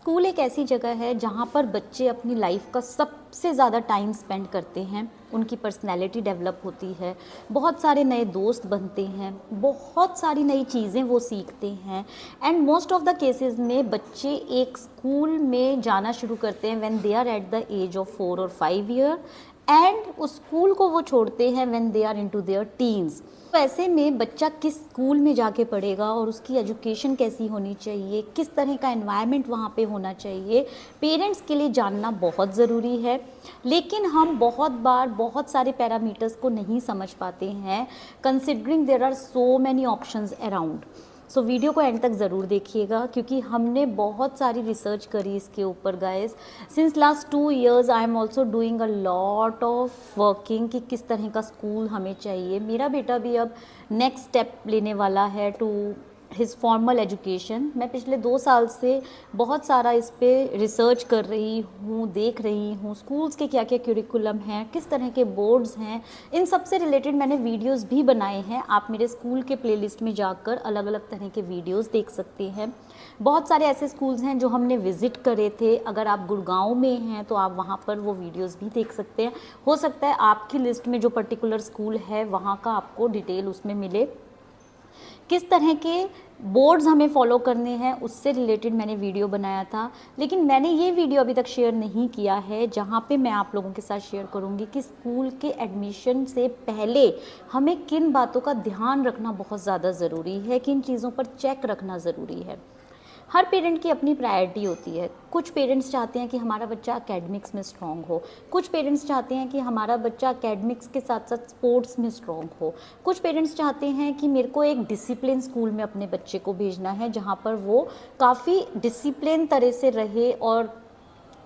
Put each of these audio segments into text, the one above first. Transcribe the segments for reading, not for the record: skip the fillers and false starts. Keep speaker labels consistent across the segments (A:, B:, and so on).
A: School एक ऐसी जगह है जहाँ पर बच्चे अपनी लाइफ का सबसे ज़्यादा टाइम स्पेंड करते हैं, उनकी पर्सनैलिटी डेवलप होती है, बहुत सारे नए दोस्त बनते हैं, बहुत सारी नई चीज़ें वो सीखते हैं। And most of the cases में बच्चे एक स्कूल में जाना शुरू करते हैं when they are at the age of 4 और 5 ईयर, एंड उस स्कूल को वो छोड़ते हैं when they are into their teens. तो ऐसे में बच्चा किस स्कूल में जाके पढ़ेगा और उसकी एजुकेशन कैसी होनी चाहिए, किस तरह का एनवायरनमेंट वहाँ पे होना चाहिए, पेरेंट्स के लिए जानना बहुत ज़रूरी है। लेकिन हम बहुत बार बहुत सारे पैरामीटर्स को नहीं समझ पाते हैं, considering there are so many options around. So video को एंड तक ज़रूर देखिएगा क्योंकि हमने बहुत सारी रिसर्च करी इसके ऊपर guys. Since last 2 years I am also doing a lot of working कि किस तरह का स्कूल हमें चाहिए। मेरा बेटा भी अब नेक्स्ट स्टेप लेने वाला है टू हिज फॉर्मल एजुकेशन। मैं पिछले 2 साल से बहुत सारा इस पे रिसर्च कर रही हूँ, देख रही हूँ स्कूल्स के क्या क्या क्यूरिकुलम हैं, किस तरह के बोर्ड्स हैं, इन सब से रिलेटेड मैंने वीडियोस भी बनाए हैं। आप मेरे स्कूल के प्लेलिस्ट में जाकर अलग अलग तरह के वीडियोस देख सकते हैं। बहुत सारे ऐसे स्कूल्स हैं जो हमने विज़िट करे थे। अगर आप गुड़गांव में हैं तो आप वहाँ पर वो वीडियोस भी देख सकते हैं। हो सकता है आपकी लिस्ट में जो पर्टिकुलर स्कूल है वहाँ का आपको डिटेल उसमें मिले। किस तरह के बोर्ड्स हमें फॉलो करने हैं उससे रिलेटेड मैंने वीडियो बनाया था, लेकिन मैंने ये वीडियो अभी तक शेयर नहीं किया है जहाँ पे मैं आप लोगों के साथ शेयर करूँगी कि स्कूल के एडमिशन से पहले हमें किन बातों का ध्यान रखना बहुत ज़्यादा ज़रूरी है, किन चीज़ों पर चेक रखना ज़रूरी है। हर पेरेंट की अपनी प्रायोरिटी होती है। कुछ पेरेंट्स चाहते हैं कि हमारा बच्चा एकेडमिक्स में स्ट्रॉन्ग हो, कुछ पेरेंट्स चाहते हैं कि हमारा बच्चा एकेडमिक्स के साथ साथ स्पोर्ट्स में स्ट्रॉन्ग हो, कुछ पेरेंट्स चाहते हैं कि मेरे को एक डिसिप्लिन स्कूल में अपने बच्चे को भेजना है जहाँ पर वो काफ़ी डिसिप्लिन तरह से रहे और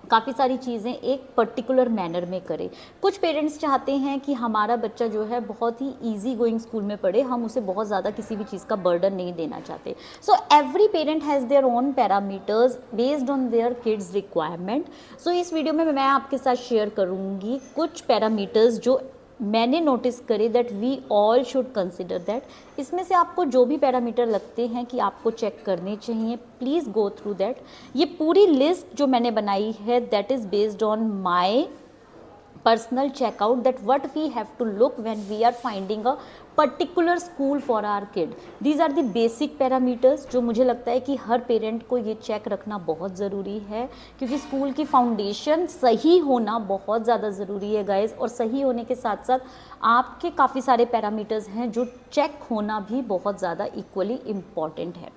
A: काफ़ी सारी चीज़ें एक पर्टिकुलर मैनर में करे। कुछ पेरेंट्स चाहते हैं कि हमारा बच्चा जो है बहुत ही इजी गोइंग स्कूल में पढ़े, हम उसे बहुत ज़्यादा किसी भी चीज़ का बर्डन नहीं देना चाहते। So every parent has their own parameters based on their kids requirement. So इस वीडियो में मैं आपके साथ शेयर करूँगी कुछ पैरामीटर्स जो मैंने नोटिस करे that we all should consider that. इसमें से आपको जो भी पैरामीटर लगते हैं कि आपको चेक करने चाहिए, प्लीज़ गो थ्रू दैट। ये पूरी लिस्ट जो मैंने बनाई है that is based on my personal checkout that what we have to look when we are finding a particular school for our kid. These are the basic parameters जो मुझे लगता है कि हर पेरेंट को ये चेक रखना बहुत ज़रूरी है क्योंकि स्कूल की फाउंडेशन सही होना बहुत ज़्यादा ज़रूरी है गाइज। और सही होने के साथ साथ आपके काफ़ी सारे पैरामीटर्स हैं जो चेक होना भी बहुत ज़्यादा इक्वली इम्पॉर्टेंट है।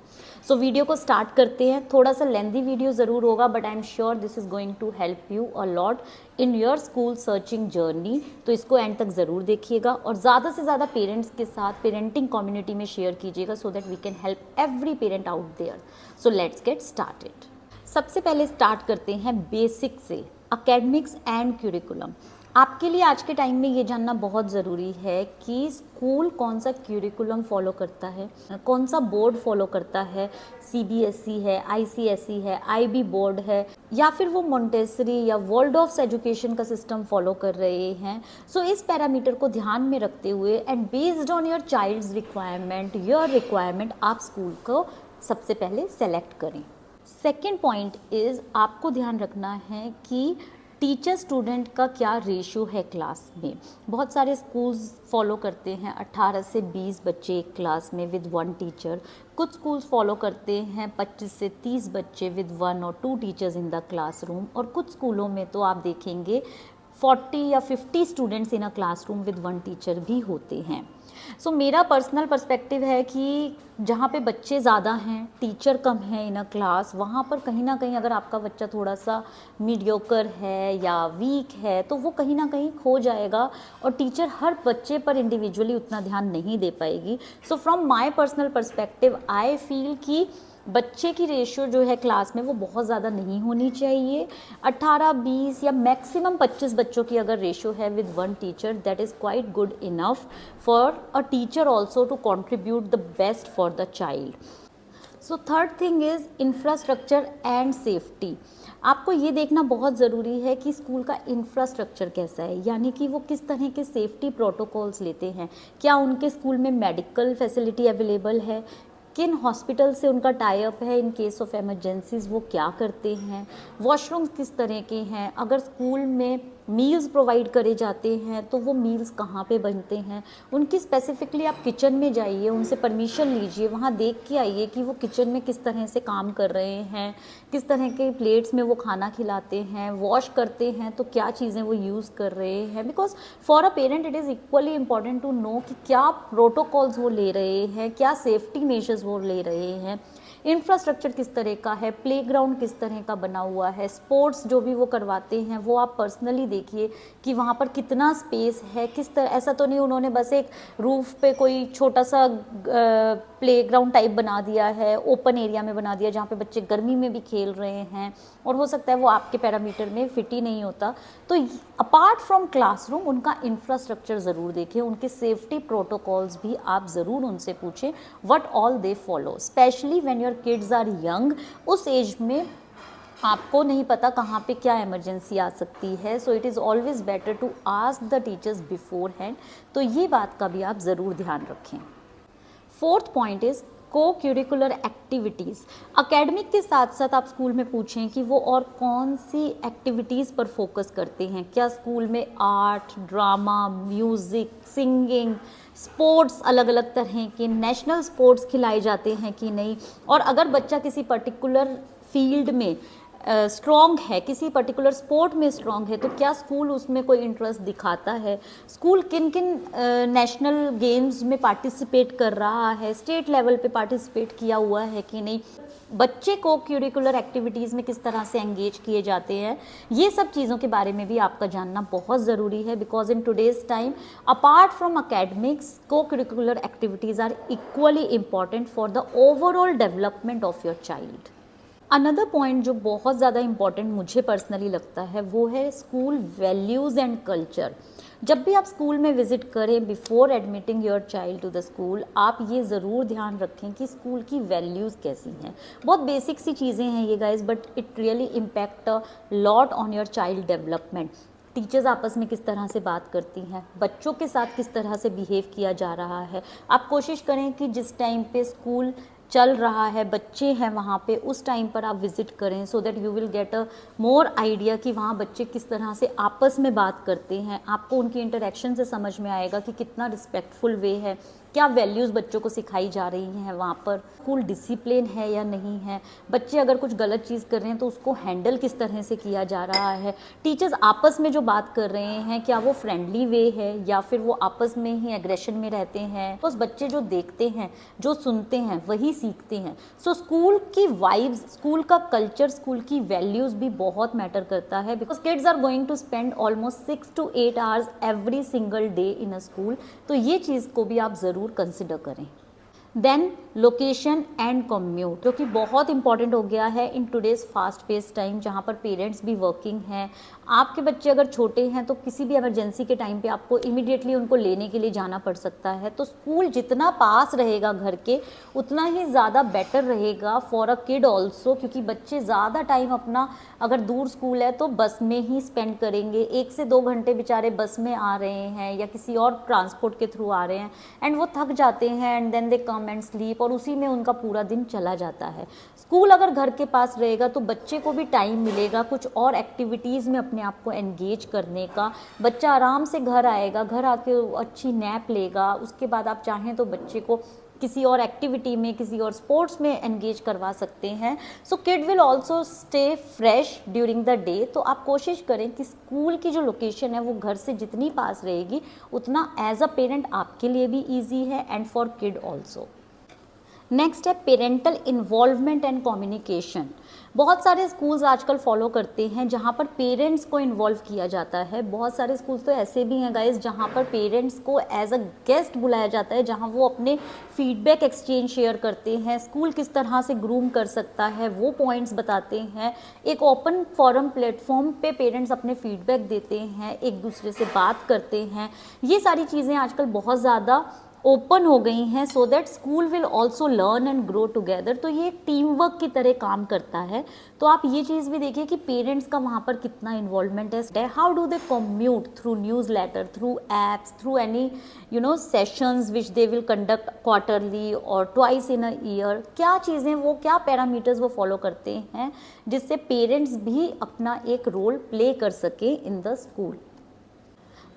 A: सो वीडियो को स्टार्ट करते हैं। थोड़ा सा लेंथी वीडियो ज़रूर होगा but I am sure this is going to help you a lot in your school searching journey. तो इसको एंड तक ज़रूर देखिएगा और ज़्यादा से ज़्यादा पेरेंट्स के साथ पेरेंटिंग कम्युनिटी में शेयर कीजिएगा so that we can help every parent out there. So let's get started. सबसे पहले स्टार्ट करते हैं बेसिक से, एकेडमिक्स एंड क्यूरिकुलम। आपके लिए आज के टाइम में ये जानना बहुत ज़रूरी है कि स्कूल कौन सा क्यूरिकुलम फॉलो करता है, कौन सा बोर्ड फॉलो करता है। सीबीएसई है, आईसीएसई है, आईबी बोर्ड है या फिर वो मोंटेसरी या वर्ल्ड ऑफ एजुकेशन का सिस्टम फॉलो कर रहे हैं। सो इस पैरामीटर को ध्यान में रखते हुए and based on your child's requirement, your requirement, आप स्कूल को सबसे पहले सेलेक्ट करें। सेकेंड पॉइंट इज़ आपको ध्यान रखना है कि टीचर स्टूडेंट का क्या रेशियो है क्लास में। बहुत सारे स्कूल्स फॉलो करते हैं 18 से 20 बच्चे एक क्लास में विद 1 टीचर। कुछ स्कूल्स फॉलो करते हैं 25 से 30 बच्चे विद 1 और 2 टीचर्स इन द क्लासरूम। और कुछ स्कूलों में तो आप देखेंगे 40 या 50 students in a classroom with 1 teacher भी होते हैं। सो मेरा पर्सनल पर्सपेक्टिव है कि जहाँ पे बच्चे ज़्यादा हैं, टीचर कम है इन अ क्लास, वहाँ पर कहीं ना कहीं अगर आपका बच्चा थोड़ा सा मीडियोकर है या वीक है तो वो कहीं ना कहीं खो जाएगा और टीचर हर बच्चे पर इंडिविजुअली उतना ध्यान नहीं दे पाएगी। So from my personal perspective I feel कि बच्चे की रेशियो जो है क्लास में वो बहुत ज़्यादा नहीं होनी चाहिए। 18-20 या मैक्सिमम 25 बच्चों की अगर रेशियो है with 1 teacher that is quite good enough for a teacher also to contribute the best for the child. So third thing is infrastructure and safety. आपको ये देखना बहुत ज़रूरी है कि स्कूल का इंफ्रास्ट्रक्चर कैसा है, यानी कि वो किस तरह के सेफ्टी प्रोटोकॉल्स लेते हैं। क्या उनके स्कूल में मेडिकल फैसिलिटी अवेलेबल है, किन हॉस्पिटल से उनका टाई अप है, इन केस ऑफ इमरजेंसीज वो क्या करते हैं, वॉशरूम्स किस तरह के हैं, अगर स्कूल में मील्स प्रोवाइड करे जाते हैं तो वो मील्स कहाँ पे बनते हैं, उनकी स्पेसिफिकली आप किचन में जाइए, उनसे परमिशन लीजिए, वहाँ देख के आइए कि वो किचन में किस तरह से काम कर रहे हैं, किस तरह के प्लेट्स में वो खाना खिलाते हैं, वॉश करते हैं तो क्या चीज़ें वो यूज़ कर रहे हैं। Because for a parent it is equally important to know कि क्या प्रोटोकॉल्स वो ले रहे हैं, क्या सेफ्टी मेजर्स वो ले रहे हैं, इंफ्रास्ट्रक्चर किस तरह का है, प्लेग्राउंड किस तरह का बना हुआ है, स्पोर्ट्स जो भी वो करवाते हैं वो आप पर्सनली देखिए कि वहाँ पर कितना स्पेस है, किस तरह, ऐसा तो नहीं उन्होंने बस एक रूफ पे कोई छोटा सा प्लेग्राउंड टाइप बना दिया है, ओपन एरिया में बना दिया जहाँ पे बच्चे गर्मी में भी खेल रहे हैं और हो सकता है वो आपके पैरामीटर में फिट ही नहीं होता। तो अपार्ट फ्रॉम क्लासरूम उनका इंफ्रास्ट्रक्चर ज़रूर देखें, उनके सेफ्टी प्रोटोकॉल्स भी आप ज़रूर उनसे पूछें what all they follow, specially when your kids are young. उस एज में आपको नहीं पता कहाँ पे क्या इमरजेंसी आ सकती है, so it is always better to ask the teachers beforehand. तो ये बात का भी आप ज़रूर ध्यान रखें। Fourth point is co curricular activities. Academic के साथ साथ आप स्कूल में पूछें कि वो और कौन सी एक्टिविटीज़ पर फोकस करते हैं, क्या स्कूल में art, drama, music, singing, sports अलग अलग तरह के नेशनल स्पोर्ट्स खिलाए जाते हैं कि नहीं, और अगर बच्चा किसी पर्टिकुलर फील्ड में स्ट्रॉन्ग है, किसी पर्टिकुलर स्पोर्ट में स्ट्रॉन्ग है, तो क्या स्कूल उसमें कोई इंटरेस्ट दिखाता है, स्कूल किन किन नेशनल गेम्स में पार्टिसिपेट कर रहा है, स्टेट लेवल पे पार्टिसिपेट किया हुआ है कि नहीं, बच्चे को करिकुलर एक्टिविटीज़ में किस तरह से एंगेज किए जाते हैं, ये सब चीज़ों के बारे में भी आपका जानना बहुत ज़रूरी है। Because in today's time apart from academics co curricular activities are equally important for the overall development of your child. Another point जो बहुत ज़्यादा इम्पॉर्टेंट मुझे पर्सनली लगता है वो है स्कूल वैल्यूज़ एंड कल्चर। जब भी आप स्कूल में विज़िट करें before admitting your child to the school, आप ये ज़रूर ध्यान रखें कि स्कूल की वैल्यूज़ कैसी हैं। बहुत बेसिक सी चीज़ें हैं ये guys, but it really impact a lot on your child development. Teachers आपस में किस तरह से बात करती हैं, बच्चों के साथ किस तरह से बिहेव किया जा रहा है। आप कोशिश करें कि जिस टाइम पे स्कूल चल रहा है, बच्चे हैं वहाँ पे, उस टाइम पर आप विज़िट करें, so that you will get a more idea कि वहाँ बच्चे किस तरह से आपस में बात करते हैं। आपको उनकी इंटरेक्शन से समझ में आएगा कि कितना रिस्पेक्टफुल वे है, क्या वैल्यूज़ बच्चों को सिखाई जा रही हैं वहाँ पर, स्कूल डिसिप्लिन है या नहीं है, बच्चे अगर कुछ गलत चीज़ कर रहे हैं तो उसको हैंडल किस तरह से किया जा रहा है, टीचर्स आपस में जो बात कर रहे हैं क्या वो फ्रेंडली वे है या फिर वो आपस में ही एग्रेशन में रहते हैं। तो बच्चे जो देखते हैं, जो सुनते हैं, वही सीखते हैं। सो स्कूल की वाइब्स, स्कूल का कल्चर, स्कूल की वैल्यूज़ भी बहुत मैटर करता है। Because kids are going to spend almost 6 to 8 hours every single day in a school. तो ये चीज़ को भी आप ज़रूर कंसिडर करें। देन लोकेशन एंड कम्यूट, जो कि बहुत इंपॉर्टेंट हो गया है in today's fast pace time, जहाँ पर पेरेंट्स भी वर्किंग हैं। आपके बच्चे अगर छोटे हैं तो किसी भी इमरजेंसी के टाइम पे आपको इमीडिएटली उनको लेने के लिए जाना पड़ सकता है। तो स्कूल जितना पास रहेगा घर के उतना ही ज़्यादा बेटर रहेगा फॉर अ किड ऑल्सो, क्योंकि बच्चे ज़्यादा टाइम अपना, अगर दूर स्कूल है तो बस में ही स्पेंड करेंगे, 1 से 2 घंटे बेचारे बस में आ रहे हैं या किसी और ट्रांसपोर्ट के थ्रू आ रहे हैं, एंड वो थक जाते हैं and then they come and sleep, और उसी में उनका पूरा दिन चला जाता है। स्कूल अगर घर के पास रहेगा तो बच्चे को भी टाइम मिलेगा कुछ और एक्टिविटीज़ में अपने आप को एंगेज करने का। बच्चा आराम से घर आएगा, घर आके अच्छी नैप लेगा, उसके बाद आप चाहें तो बच्चे को किसी और एक्टिविटी में, किसी और स्पोर्ट्स में एंगेज करवा सकते हैं। So kid will also stay fresh during the day. तो आप कोशिश करें कि स्कूल की जो लोकेशन है वो घर से जितनी पास रहेगी उतना एज अ पेरेंट आपके लिए भी ईजी है and for kid also. Next है पेरेंटल इन्वॉल्वमेंट एंड कम्युनिकेशन। बहुत सारे स्कूल्स आजकल फॉलो करते हैं जहाँ पर पेरेंट्स को इन्वॉल्व किया जाता है। बहुत सारे स्कूल्स तो ऐसे भी हैं गाइस जहाँ पर पेरेंट्स को एज अ गेस्ट बुलाया जाता है, जहाँ वो अपने फीडबैक एक्सचेंज शेयर करते हैं, स्कूल किस तरह से ग्रूम कर सकता है वो पॉइंट्स बताते हैं। एक ओपन फोरम प्लेटफॉर्म पे पेरेंट्स अपने फीडबैक देते हैं, एक दूसरे से बात करते हैं। ये सारी चीज़ें आजकल बहुत ज़्यादा ओपन हो गई हैं so that school will also learn and grow together. तो ये एक टीम वर्क की तरह काम करता है। तो आप ये चीज़ भी देखिए कि पेरेंट्स का वहाँ पर कितना इन्वॉल्वमेंट है। How do they commute through newsletter, through apps, through any sessions which they will conduct quarterly और ट्वाइस इन अ ईयर। क्या चीज़ें वो, क्या पैरामीटर्स वो फॉलो करते हैं जिससे पेरेंट्स भी अपना एक रोल प्ले कर सके in the school.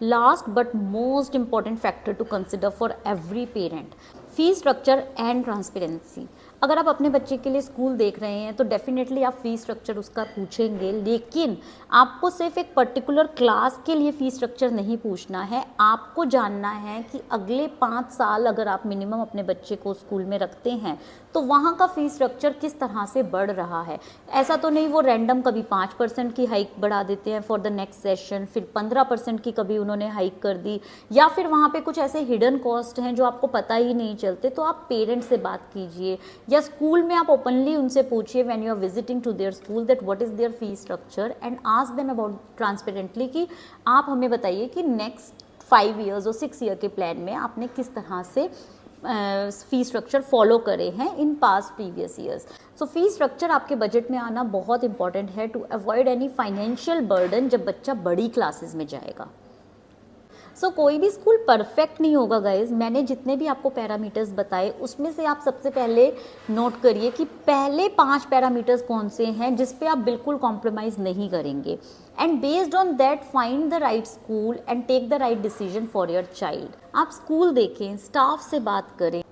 A: Last but most important factor to consider for every parent, fee structure and transparency. अगर आप अपने बच्चे के लिए स्कूल देख रहे हैं तो डेफिनेटली आप फ़ी स्ट्रक्चर उसका पूछेंगे, लेकिन आपको सिर्फ एक पर्टिकुलर क्लास के लिए फ़ी स्ट्रक्चर नहीं पूछना है। आपको जानना है कि अगले 5 साल अगर आप मिनिमम अपने बच्चे को स्कूल में रखते हैं तो वहाँ का फ़ी स्ट्रक्चर किस तरह से बढ़ रहा है। ऐसा तो नहीं वो रैंडम कभी 5% की हाइक बढ़ा देते हैं फॉर द नेक्स्ट सेशन, फिर 15% की कभी उन्होंने हाइक कर दी, या फिर वहाँ पे कुछ ऐसे हिडन कॉस्ट हैं जो आपको पता ही नहीं चलते। तो आप पेरेंट्स से बात कीजिए या स्कूल में आप ओपनली उनसे पूछिए when you are visiting to their school that what is their fee structure and ask them about transparently कि आप हमें बताइए कि नेक्स्ट 5 ईयर्स और 6 ईयर के प्लान में आपने किस तरह से फी स्ट्रक्चर फॉलो करे हैं in past previous years. So fee structure आपके बजट में आना बहुत इंपॉर्टेंट है to avoid any financial burden जब बच्चा बड़ी क्लासेस में जाएगा। सो कोई भी स्कूल परफेक्ट नहीं होगा गाइज। मैंने जितने भी आपको पैरामीटर्स बताए उसमें से आप सबसे पहले नोट करिए कि पहले 5 पैरामीटर्स कौन से हैं जिस पे आप बिल्कुल कॉम्प्रोमाइज़ नहीं करेंगे, and based on that find the right school and take the right decision for your child. आप स्कूल देखें, स्टाफ से बात करें,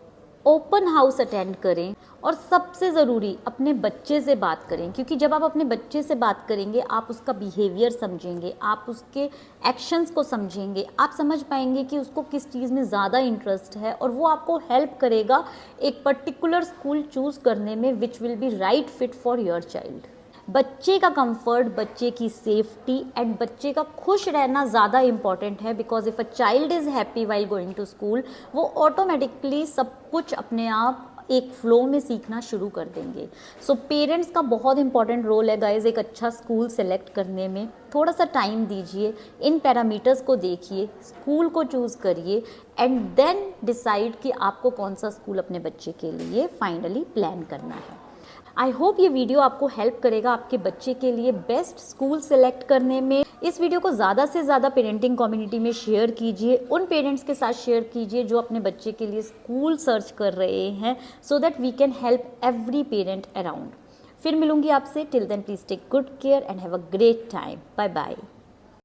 A: ओपन हाउस अटेंड करें और सबसे ज़रूरी अपने बच्चे से बात करें, क्योंकि जब आप अपने बच्चे से बात करेंगे आप उसका बिहेवियर समझेंगे, आप उसके एक्शंस को समझेंगे, आप समझ पाएंगे कि उसको किस चीज़ में ज़्यादा इंटरेस्ट है और वो आपको हेल्प करेगा एक पर्टिकुलर स्कूल चूज़ करने में which will be right fit for your child. बच्चे का कंफर्ट, बच्चे की सेफ्टी एंड बच्चे का खुश रहना ज़्यादा इंपॉर्टेंट है, because if a child is happy while going to school वो ऑटोमेटिकली सब कुछ अपने आप एक फ्लो में सीखना शुरू कर देंगे। सो पेरेंट्स का बहुत इंपॉर्टेंट रोल है गाइज एक अच्छा स्कूल सेलेक्ट करने में। थोड़ा सा टाइम दीजिए, इन पैरामीटर्स को देखिए, स्कूल को चूज़ करिए एंड देन डिसाइड कि आपको कौन सा स्कूल अपने बच्चे के लिए फाइनली प्लान करना है। आई होप ये वीडियो आपको हेल्प करेगा आपके बच्चे के लिए बेस्ट स्कूल सेलेक्ट करने में। इस वीडियो को ज़्यादा से ज़्यादा पेरेंटिंग कम्युनिटी में शेयर कीजिए, उन पेरेंट्स के साथ शेयर कीजिए जो अपने बच्चे के लिए स्कूल सर्च कर रहे हैं, so that we can help every parent around. फिर मिलूंगी आपसे, till then please take good care and have a great time. Bye bye.